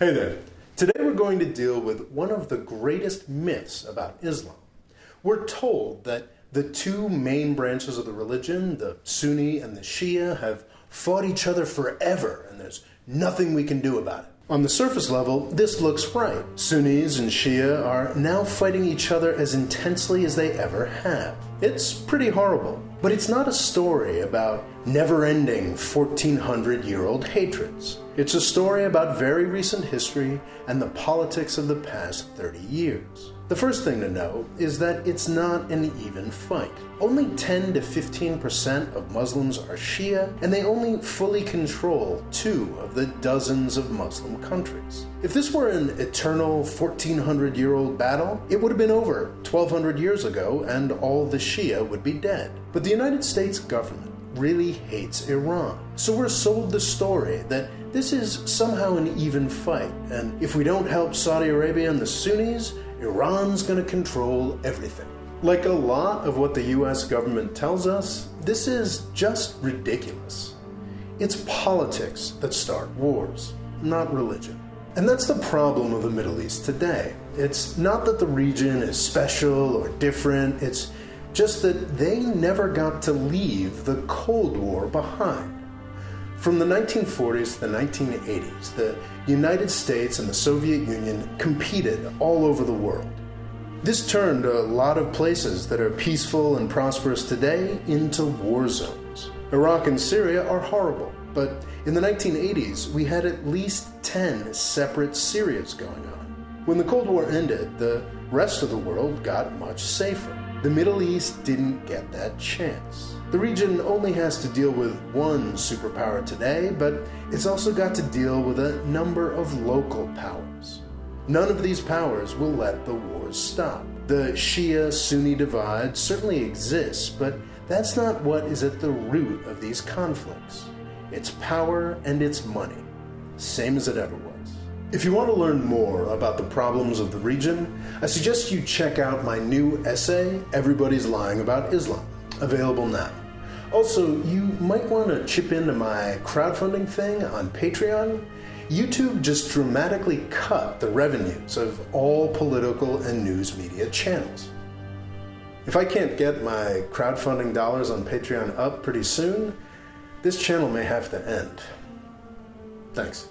Hey there. Today we're going to deal with one of the greatest myths about Islam. We're told that the two main branches of the religion, the Sunni and the Shia, have fought each other forever, and there's nothing we can do about it. On the surface level, this looks right. Sunnis and Shia are now fighting each other as intensely as they ever have. It's pretty horrible. But it's not a story about never-ending 1400-year-old hatreds. It's a story about very recent history and the politics of the past 30 years. The first thing to know is that it's not an even fight. Only 10 to 15% of Muslims are Shia, and they only fully control 2 of the dozens of Muslim countries. If this were an eternal 1400-year-old battle, it would have been over 1200 years ago and all the Shia would be dead. But the United States government really hates Iran. So we're sold the story that this is somehow an even fight, and if we don't help Saudi Arabia and the Sunnis, Iran's going to control everything. Like a lot of what the US government tells us, this is just ridiculous. It's politics that start wars, not religion. And that's the problem of the Middle East today. It's not that the region is special or different, it's just that they never got to leave the Cold War behind. From the 1940s to the 1980s, the United States and the Soviet Union competed all over the world. This turned a lot of places that are peaceful and prosperous today into war zones. Iraq and Syria are horrible, but in the 1980s, we had at least 10 separate Syrias going on. When the Cold War ended, the rest of the world got much safer. The Middle East didn't get that chance. The region only has to deal with one superpower today, but it's also got to deal with a number of local powers. None of these powers will let the wars stop. The Shia-Sunni divide certainly exists, but that's not what is at the root of these conflicts. It's power and it's money, same as it ever was. If you want to learn more about the problems of the region, I suggest you check out my new essay, Everybody's Lying About Islam, available now. Also, you might want to chip into my crowdfunding thing on Patreon. YouTube just dramatically cut the revenues of all political and news media channels. If I can't get my crowdfunding dollars on Patreon up pretty soon, this channel may have to end. Thanks.